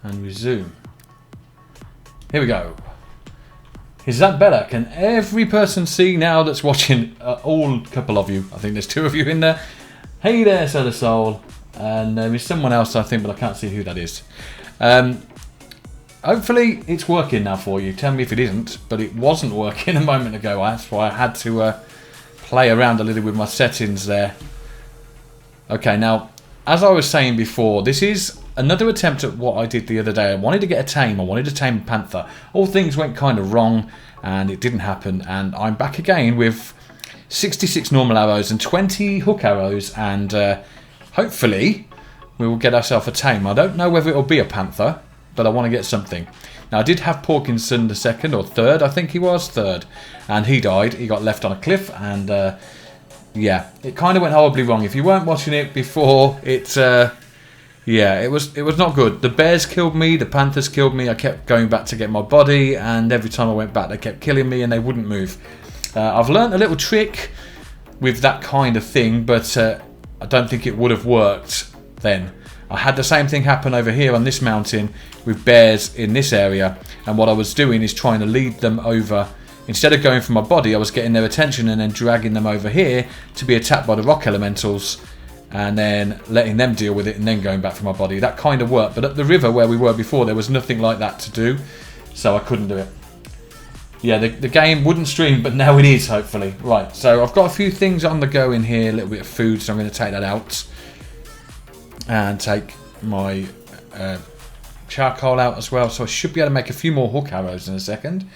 And resume. Here we go. Is that better? Can every person see now that's watching? All couple of you. I think there's 2 of you in there. Hey there, Solar Soul. And there is someone else, I think, but I can't see who that is. Hopefully it's working now for you. Tell me if it isn't, but it wasn't working a moment ago. That's why I had to play around a little with my settings there. Okay, now, as I was saying before, this is another attempt at what I did the other day. I wanted to get a tame. I wanted to tame Panther. All things went kind of wrong, and it didn't happen. And I'm back again with 66 normal arrows and 20 hook arrows, and hopefully we will get ourselves a tame. I don't know whether it will be a Panther, but I want to get something. Now, I did have Porkinson the 2nd or 3rd, I think he was 3rd, and he died. He got left on a cliff, and yeah, it kind of went horribly wrong. If you weren't watching it before, yeah, it was not good. The bears killed me, the panthers killed me. I kept going back to get my body, and every time I went back, they kept killing me, and they wouldn't move. I've learned a little trick with that kind of thing, but I don't think it would have worked then. I had the same thing happen over here on this mountain with bears in this area, and what I was doing is trying to lead them over. Instead of going for my body, I was getting their attention and then dragging them over here to be attacked by the rock elementals, and then letting them deal with it and then going back for my body. That kind of worked, but at the river where we were before, there was nothing like that to do, so I couldn't do it. Yeah, the game wouldn't stream, but now it is, hopefully. Right, so I've got a few things on the go in here, a little bit of food, so I'm going to take that out. And take my charcoal out as well, so I should be able to make a few more hook arrows in a second.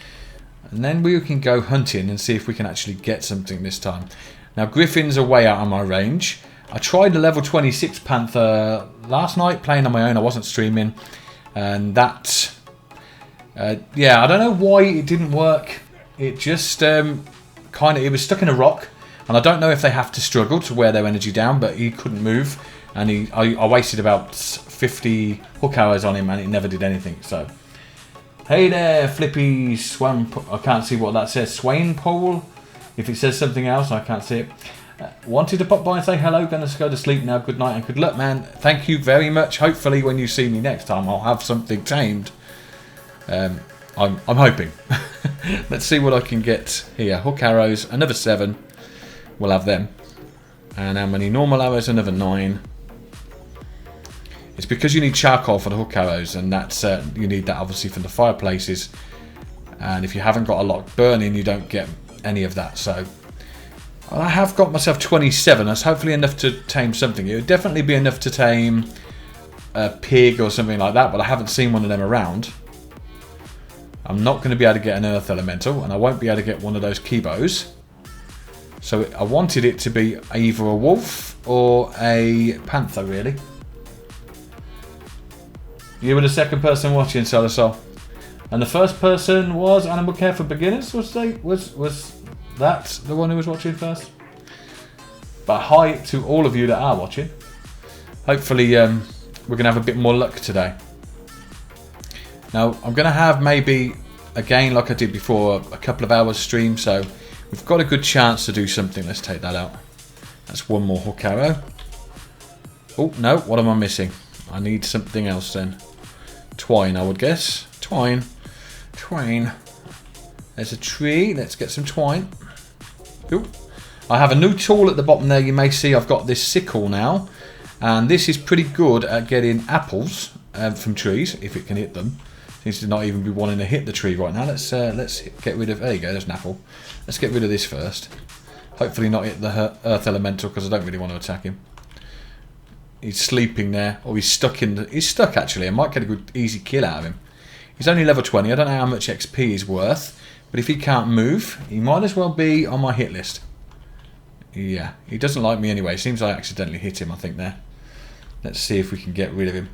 And then we can go hunting and see if we can actually get something this time. Now, griffins are way out of my range. I tried the level 26 Panther last night, playing on my own. I wasn't streaming. And that... yeah, I don't know why it didn't work. It just it was stuck in a rock. And I don't know if they have to struggle to wear their energy down, but he couldn't move. And I wasted about 50 hook arrows on him, and it never did anything. So, hey there, Flippy Swan. I can't see what that says. Swain Pole. If it says something else, I can't see it. Wanted to pop by and say hello. Gonna go to sleep now. Good night and good luck, man. Thank you very much. Hopefully, when you see me next time, I'll have something tamed. I'm hoping. Let's see what I can get here. Hook arrows, another 7. We'll have them. And how many normal arrows? Another 9. It's because you need charcoal for the hook arrows, and that's you need that obviously from the fireplaces. And if you haven't got a lot burning, you don't get any of that. So I have got myself 27. That's hopefully enough to tame something. It would definitely be enough to tame a pig or something like that, but I haven't seen one of them around. I'm not going to be able to get an earth elemental, and I won't be able to get one of those kibos. So I wanted it to be either a wolf or a panther, really. You were the second person watching, Solar Soul. And the first person was Animal Care for Beginners. Was that the one who was watching first? But hi to all of you that are watching. Hopefully we're going to have a bit more luck today. Now, I'm going to have maybe, again, like I did before, a couple of hours stream. So we've got a good chance to do something. Let's take that out. That's one more hook arrow. Oh, no. What am I missing? I need something else then. Twine, I would guess. Twine. Twine. There's a tree. Let's get some twine. Ooh. I have a new tool at the bottom there. You may see I've got this sickle now. And this is pretty good at getting apples from trees, if it can hit them. Seems to not even be wanting to hit the tree right now. Let's get rid of... There you go, there's an apple. Let's get rid of this first. Hopefully not hit the earth elemental, because I don't really want to attack him. He's sleeping there, or he's stuck in the... He's stuck, actually. I might get a good, easy kill out of him. He's only level 20. I don't know how much XP he's worth. But if he can't move, he might as well be on my hit list. Yeah, he doesn't like me anyway. Seems I accidentally hit him, I think, there. Let's see if we can get rid of him.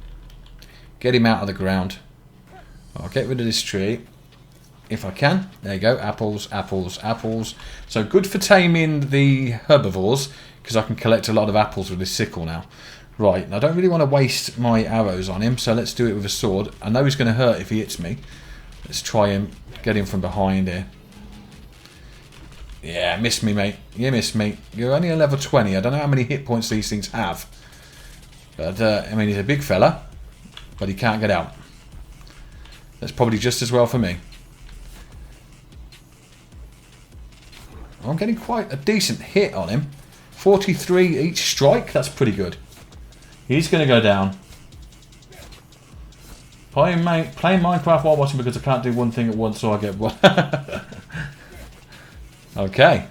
Get him out of the ground. I'll get rid of this tree. If I can. There you go. Apples, apples, apples. So good for taming the herbivores, because I can collect a lot of apples with this sickle now. Right, I don't really want to waste my arrows on him, so let's do it with a sword. I know he's going to hurt if he hits me. Let's try and get him from behind here. Yeah, missed me, mate. You missed me. You're only a level 20. I don't know how many hit points these things have. But, I mean, he's a big fella, but he can't get out. That's probably just as well for me. I'm getting quite a decent hit on him. 43 each strike, that's pretty good. He's going to go down. Playing Minecraft while watching because I can't do one thing at once, so I get one. Okay.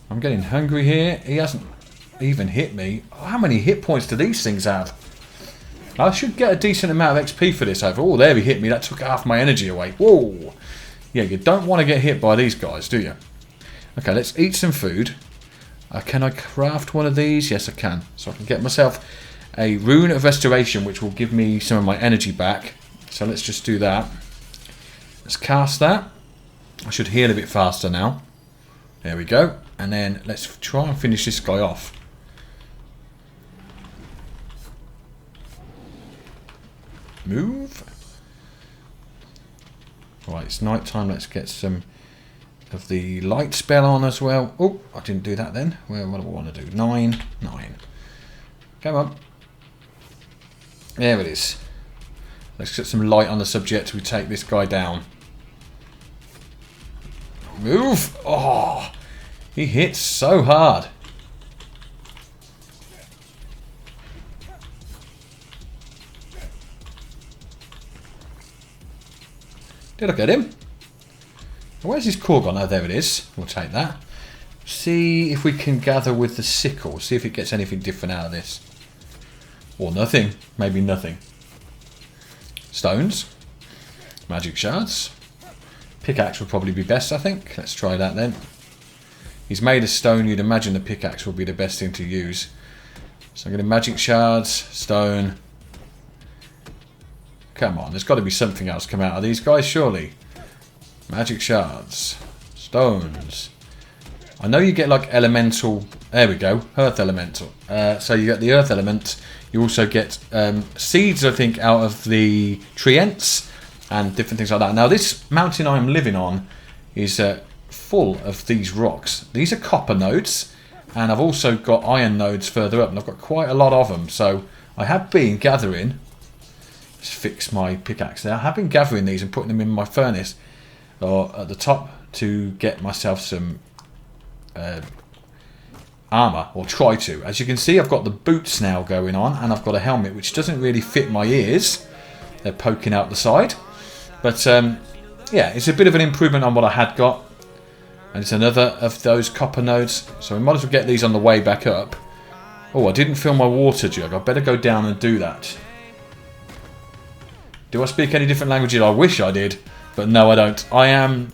I'm getting hungry here. He hasn't even hit me. How many hit points do these things have? I should get a decent amount of XP for this overall. There he hit me. That took half my energy away. Whoa. Yeah, you don't want to get hit by these guys, do you? Okay, let's eat some food. Can I craft one of these? Yes, I can. So I can get myself a rune of restoration, which will give me some of my energy back. So let's just do that. Let's cast that. I should heal a bit faster now. There we go. And then let's try and finish this guy off. Move. Right, it's night time. Let's get some of the light spell on as well. Oh, I didn't do that then. Well, what do I want to do? 9. Come on. There it is. Let's get some light on the subject. We take this guy down. Move. Oh, he hits so hard. Did I get him? Where's his core gone? Oh, there it is. We'll take that. See if we can gather with the sickle. See if it gets anything different out of this. Or nothing. Maybe nothing. Stones. Magic shards. Pickaxe would probably be best, I think. Let's try that then. He's made of stone. You'd imagine the pickaxe would be the best thing to use. So I'm going to magic shards. Stone. Come on. There's got to be something else come out of these guys, surely. Magic shards. Stones. I know you get like elemental. There we go. Earth elemental. So you get the earth element. You also get seeds, I think, out of the treants and different things like that. Now, this mountain I'm living on is full of these rocks. These are copper nodes, and I've also got iron nodes further up, and I've got quite a lot of them. So I have been gathering. Let's fix my pickaxe there. I have been gathering these and putting them in my furnace or at the top to get myself some armor, or try to. As you can see, I've got the boots now going on, and I've got a helmet which doesn't really fit my ears. They're poking out the side, but yeah, it's a bit of an improvement on what I had got, and it's another of those copper nodes, so we might as well get these on the way back up. Oh, I didn't fill my water jug. I better go down and do that. Do I speak any different languages? I wish I did, but no, I don't. I am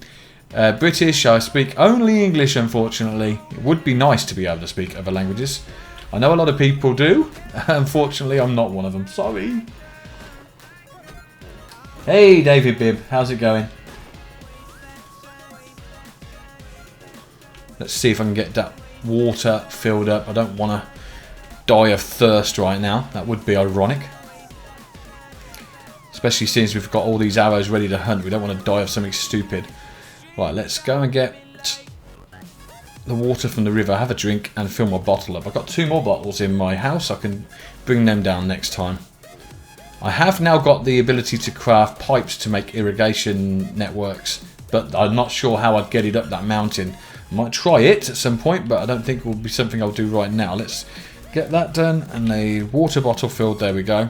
British. I speak only English, unfortunately. It would be nice to be able to speak other languages. I know a lot of people do. Unfortunately, I'm not one of them. Sorry. Hey, David Bibb. How's it going? Let's see if I can get that water filled up. I don't want to die of thirst right now. That would be ironic. Especially since we've got all these arrows ready to hunt. We don't want to die of something stupid. Right, let's go and get the water from the river, have a drink, and fill my bottle up. I've got 2 more bottles in my house. I can bring them down next time. I have now got the ability to craft pipes to make irrigation networks, but I'm not sure how I'd get it up that mountain. I might try it at some point, but I don't think it will be something I'll do right now. Let's get that done, and the water bottle filled. There we go.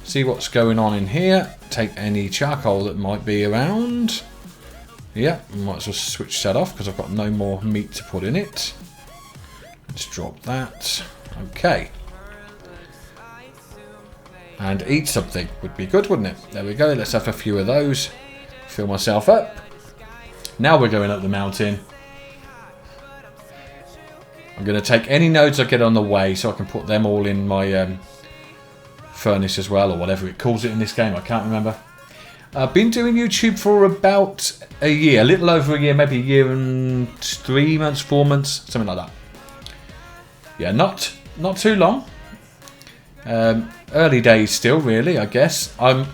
See what's going on in here. Take any charcoal that might be around. Yeah, might as well switch that off because I've got no more meat to put in it. Let's drop that. Okay. And eat something would be good, wouldn't it? There we go. Let's have a few of those. Fill myself up. Now we're going up the mountain. I'm going to take any nodes I get on the way so I can put them all in my furnace as well, or whatever it calls it in this game. I can't remember. I've been doing YouTube for about a year, a little over a year, maybe a year and 3 months, 4 months, something like that. Yeah, not too long. Early days still, really, I guess. I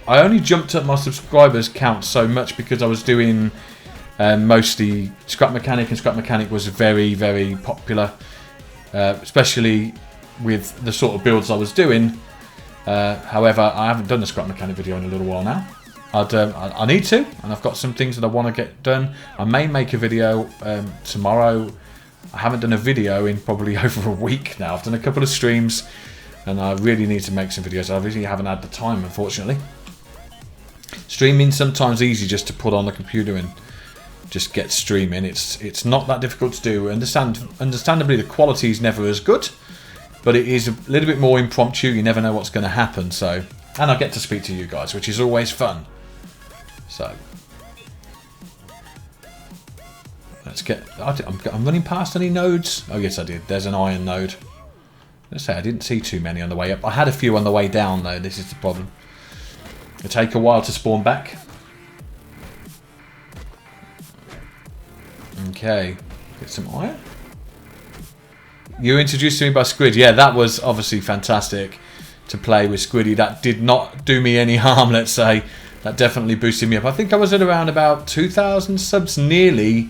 only jumped up my subscribers count so much because I was doing mostly Scrap Mechanic, and Scrap Mechanic was very, very popular, especially with the sort of builds I was doing. However, I haven't done a scrap mechanic video in a little while now. I need to, and I've got some things that I want to get done. I may make a video tomorrow. I haven't done a video in probably over a week now. I've done a couple of streams, and I really need to make some videos. I really haven't had the time, unfortunately. Streaming sometimes easy just to put on the computer and just get streaming. It's not that difficult to do. Understandably, the quality is never as good, but it is a little bit more impromptu. You never know what's going to happen. So, and I get to speak to you guys, which is always fun. So, let's get. I'm running past any nodes. Oh yes, I did. There's an iron node. Let's say I didn't see too many on the way up. I had a few on the way down though. This is the problem. It'll take a while to spawn back. Okay, get some iron. You were introduced to me by Squid. Yeah, that was obviously fantastic to play with Squiddy. That did not do me any harm, let's say. That definitely boosted me up. I think I was at around about 2,000 subs, nearly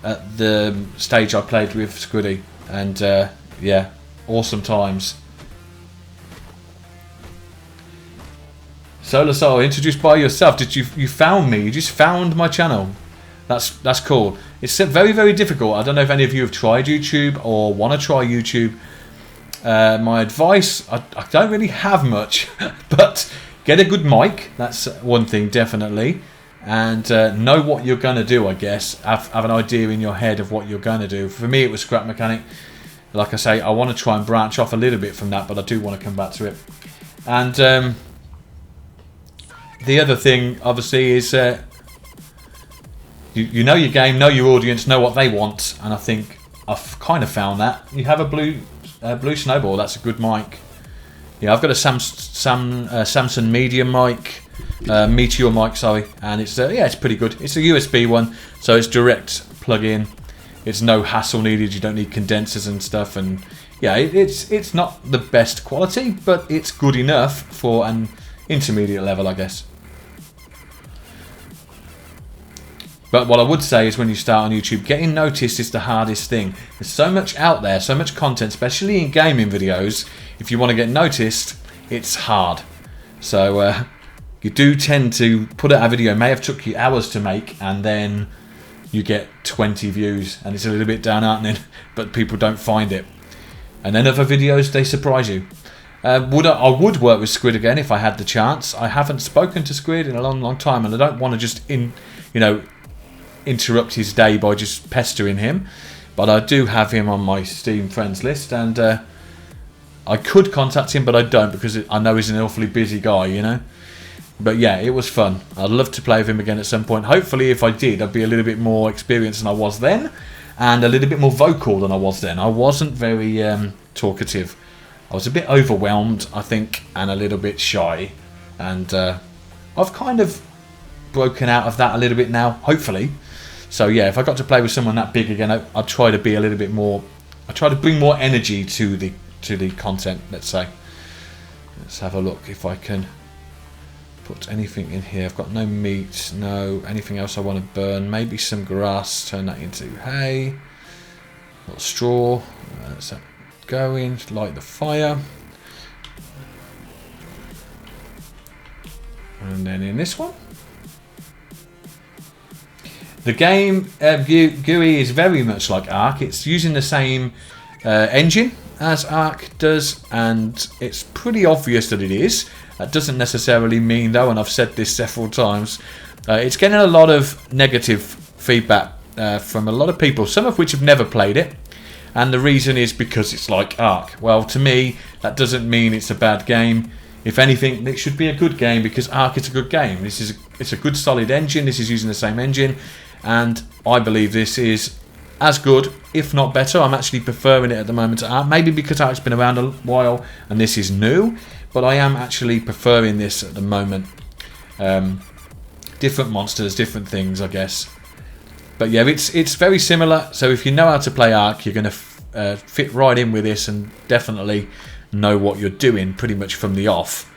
at the stage I played with Squiddy. And yeah, awesome times. Solar Soul, introduced by yourself. Did you found me? You just found my channel. That's cool. It's very, very difficult. I don't know if any of you have tried YouTube or want to try YouTube. My advice, I don't really have much, but get a good mic. That's one thing, definitely. And know what you're going to do, I guess. Have an idea in your head of what you're going to do. For me, it was scrap mechanic. Like I say, I want to try and branch off a little bit from that, but I do want to come back to it. And the other thing, obviously, is you know your game, know your audience, know what they want, and I think I've kind of found that. You have a blue snowball. That's a good mic. Yeah, I've got a Samsung Medium mic, Meteor mic, sorry, and it's yeah, it's pretty good. It's a USB one, so it's direct plug-in. It's no hassle needed. You don't need condensers and stuff, and yeah, it's not the best quality, but it's good enough for an intermediate level, I guess. But what I would say is when you start on YouTube, getting noticed is the hardest thing. There's so much out there, so much content, especially in gaming videos. If you want to get noticed, it's hard. So you do tend to put out a video, it may have took you hours to make, and then you get 20 views, and it's a little bit downheartening, but people don't find it. And then other videos, they surprise you. I would work with Squid again if I had the chance. I haven't spoken to Squid in a long, long time, and I don't want to just interrupt his day by just pestering him, but I do have him on my Steam friends list, and I could contact him, but I don't, because I know he's an awfully busy guy, you know. But yeah, it was fun. I'd love to play with him again at some point. Hopefully, if I did, I'd be a little bit more experienced than I was then, and a little bit more vocal than I was then. I wasn't very talkative. I was a bit overwhelmed, I think, and a little bit shy, and I've kind of broken out of that a little bit now, hopefully. So yeah, if I got to play with someone that big again, I'd try to be a little bit more. I try to bring more energy to the content. Let's say. Let's have a look if I can put anything in here. I've got no meat, no anything else I want to burn. Maybe some grass. Turn that into hay. A little straw. Let's go in. Light the fire. And then in this one. The game GUI is very much like Ark. It's using the same engine as Ark does, and it's pretty obvious that it is. That doesn't necessarily mean, though, and I've said this several times, it's getting a lot of negative feedback from a lot of people, some of which have never played it, and the reason is because it's like Ark. Well, to me, that doesn't mean it's a bad game. If anything, it should be a good game, because Ark is a good game. It's a good solid engine. This is using the same engine, and I believe this is as good, if not better. I'm actually preferring it at the moment to Ark, maybe because Ark's been around a while and this is new, but I am actually preferring this at the moment. Different monsters, different things, I guess. But yeah, it's very similar. So if you know how to play Ark, you're going to fit right in with this and definitely know what you're doing pretty much from the off.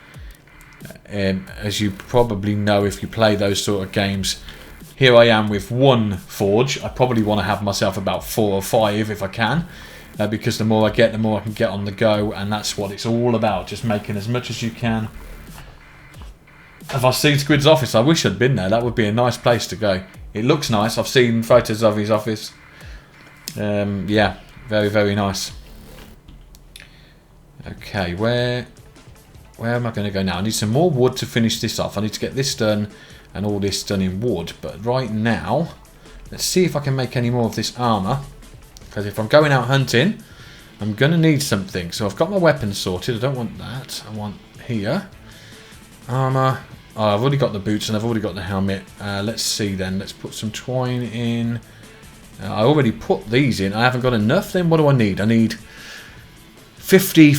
As you probably know if you play those sort of games. Here I am with one forge. I probably want to have myself about 4 or 5 if I can. because the more I get, the more I can get on the go, and that's what it's all about, just making as much as you can. Have I seen Squid's office? I wish I'd been there. That would be a nice place to go. It looks nice. I've seen photos of his office. Yeah, very, very nice. Okay, where am I going to go now? I need some more wood to finish this off. I need to get this done and all this done in wood. But right now, let's see if I can make any more of this armour. Because if I'm going out hunting, I'm going to need something. So I've got my weapons sorted. I don't want that. I want here. Armour. Oh, I've already got the boots and I've already got the helmet. Let's see then. Let's put some twine in. I already put these in. I haven't got enough. Then what do I need? I need 50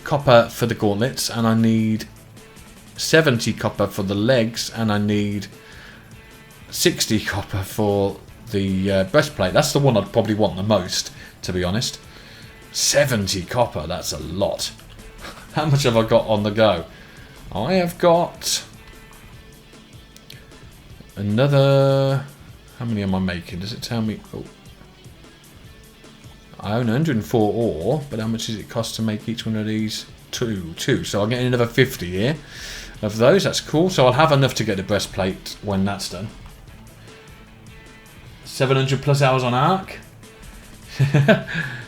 copper for the gauntlets, and I need 70 copper for the legs, and I need 60 copper for the breastplate. That's the one I'd probably want the most, to be honest. 70 copper, that's a lot. How much have I got on the go? I have got another... How many am I making? Does it tell me? Oh. I own 104 ore, but how much does it cost to make each one of these? Two. So I'm getting another 50 here of those. That's cool. So I'll have enough to get the breastplate when that's done. 700 plus hours on Ark.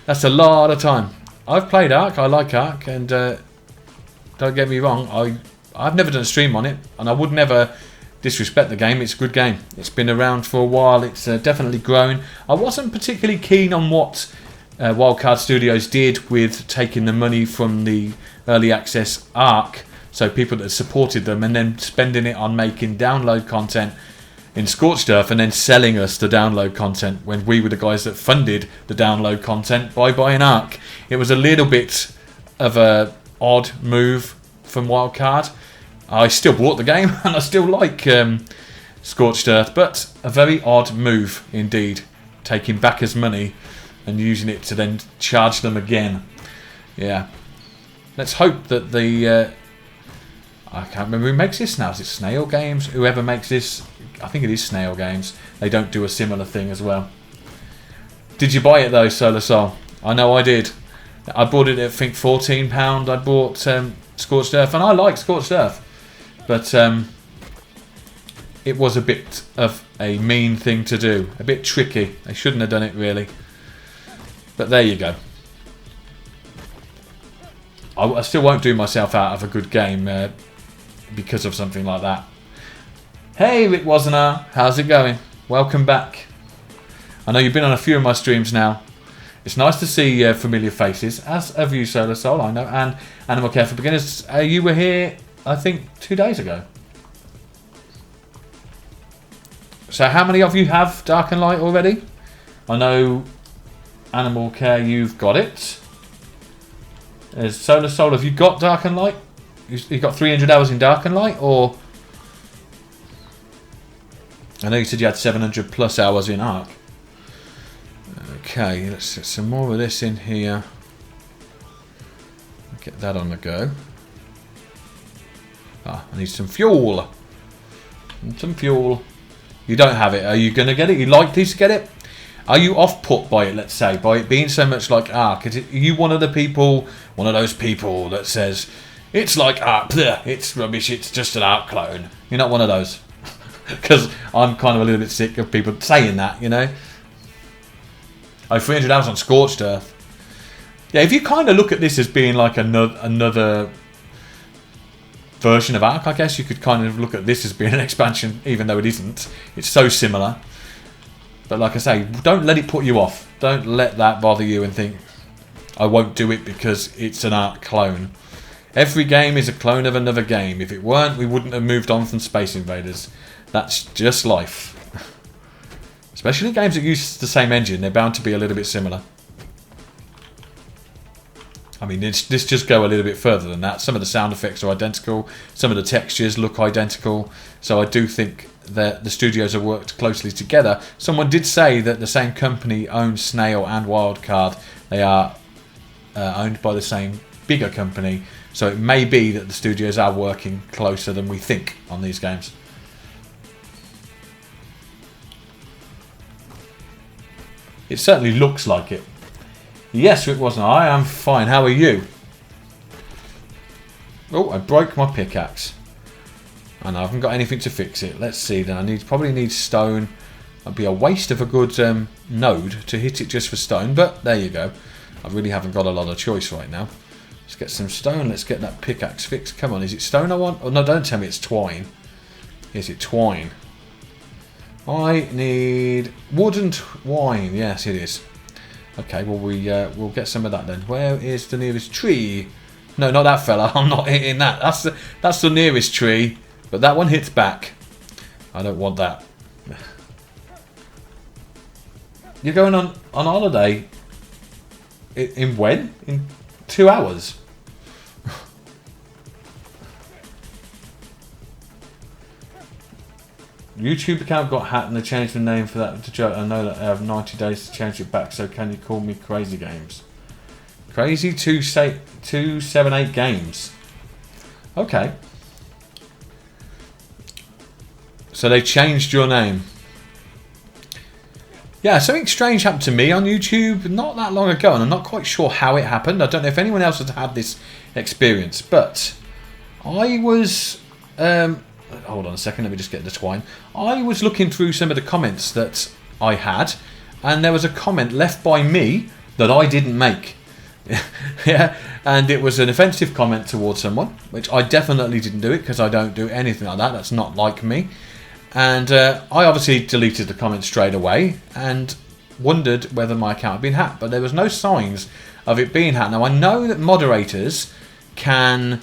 That's a lot of time. I've played Ark. I like Ark, and don't get me wrong. I've never done a stream on it, and I would never disrespect the game. It's a good game. It's been around for a while. It's definitely growing. I wasn't particularly keen on what Wildcard Studios did with taking the money from the early access Ark, so people that supported them, and then spending it on making download content in Scorched Earth and then selling us the download content when we were the guys that funded the download content by buying Ark. It was a little bit of a odd move from Wildcard. I still bought the game and I still like Scorched Earth, but a very odd move indeed, taking backers' money and using it to then charge them again. Yeah. Let's hope that the... I can't remember who makes this now. Is it Snail Games? Whoever makes this... I think it is Snail Games. They don't do a similar thing as well. Did you buy it though, Solar Soul? I know I did. I bought it at, I think, £14. I bought Scorched Earth, and I like Scorched Earth. But it was a bit of a mean thing to do. A bit tricky. They shouldn't have done it, really. But there you go. I still won't do myself out of a good game because of something like that. Hey, Rick Wassenaar. How's it going? Welcome back. I know you've been on a few of my streams now. It's nice to see familiar faces, as have you, Solar Soul, I know, and Animal Care for Beginners. You were here, I think, 2 days ago. So how many of you have Dark and Light already? I know, Animal Care, you've got it. There's Solar Soul, have you got Dark and Light? You got 300 hours in Dark and Light, or... I know you said you had 700 plus hours in Ark. Okay, let's get some more of this in here. Get that on the go. Ah, I need some fuel. Some fuel. You don't have it. Are you going to get it? You likely to get it? Are you off-put by it, let's say, by it being so much like Ark? Are you one of the people, one of those people that says, it's like Ark, bleh, it's rubbish, it's just an Ark clone? You're not one of those. Because I'm kind of a little bit sick of people saying that, you know? Oh, 300 hours on Scorched Earth. Yeah, if you kind of look at this as being like another version of Ark, I guess you could kind of look at this as being an expansion, even though it isn't. It's so similar. But like I say, don't let it put you off. Don't let that bother you and think, I won't do it because it's an Ark clone. Every game is a clone of another game. If it weren't, we wouldn't have moved on from Space Invaders. That's just life. Especially games that use the same engine, they're bound to be a little bit similar. I mean, this just go a little bit further than that. Some of the sound effects are identical. Some of the textures look identical. So I do think that the studios have worked closely together. Someone did say that the same company owns Snail and Wildcard. They are owned by the same bigger company. So it may be that the studios are working closer than we think on these games. It certainly looks like it. Yes, it wasn't. I am fine. How are you? Oh, I broke my pickaxe. And I haven't got anything to fix it. Let's see then. Probably need stone. That'd be a waste of a good node to hit it just for stone. But there you go. I really haven't got a lot of choice right now. Let's get some stone. Let's get that pickaxe fixed. Come on, is it stone I want? Oh, no, don't tell me it's twine. Is it twine? I need wood and twine. Yes, it is. Okay, well, we'll get some of that then. Where is the nearest tree? No, not that fella. I'm not hitting that. That's the nearest tree. But that one hits back. I don't want that. You're going on holiday in when? In 2 hours? YouTube account got hacked and they changed the name for that to joke. I know that I have 90 days to change it back, so can you call me Crazy Games? Crazy 278 Games. Okay. So they changed your name. Yeah, something strange happened to me on YouTube not that long ago, and I'm not quite sure how it happened. I don't know if anyone else has had this experience, but I was... hold on a second, let me just get the twine. I was looking through some of the comments that I had, and there was a comment left by me that I didn't make. Yeah, and it was an offensive comment towards someone, which I definitely didn't do it because I don't do anything like that. That's not like me. And I obviously deleted the comment straight away and wondered whether my account had been hacked, but there was no signs of it being hacked. Now I know that moderators can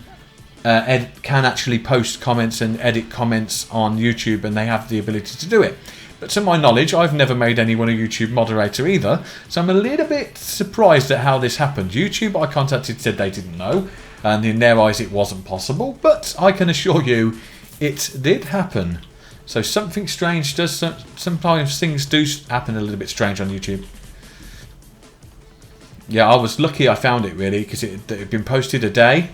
actually post comments and edit comments on YouTube, and they have the ability to do it. But to my knowledge, I've never made anyone a YouTube moderator either, so I'm a little bit surprised at how this happened. YouTube I contacted said they didn't know, and in their eyes it wasn't possible, but I can assure you it did happen. So something strange does, sometimes things do happen a little bit strange on YouTube. Yeah, I was lucky I found it really, because it had been posted a day,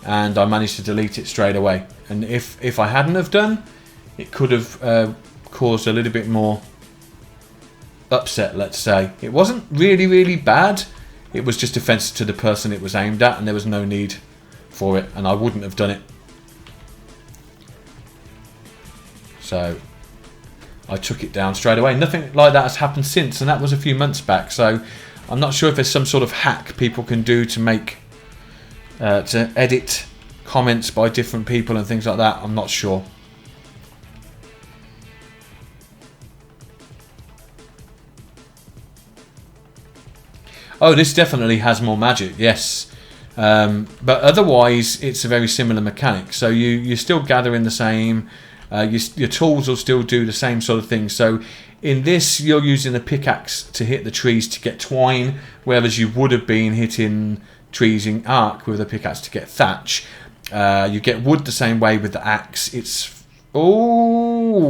and I managed to delete it straight away. And if I hadn't have done, it could have caused a little bit more upset, let's say. It wasn't really, really bad. It was just offensive to the person it was aimed at, and there was no need for it, and I wouldn't have done it. So I took it down straight away. Nothing like that has happened since, and that was a few months back. So I'm not sure if there's some sort of hack people can do to make to edit comments by different people and things like that. I'm not sure. Oh, this definitely has more magic, yes. But otherwise, it's a very similar mechanic. So you're still gathering the same. Your tools will still do the same sort of thing. So in this, you're using a pickaxe to hit the trees to get twine, whereas you would have been hitting trees in Ark with a pickaxe to get thatch. You get wood the same way with the axe. It's... Oh,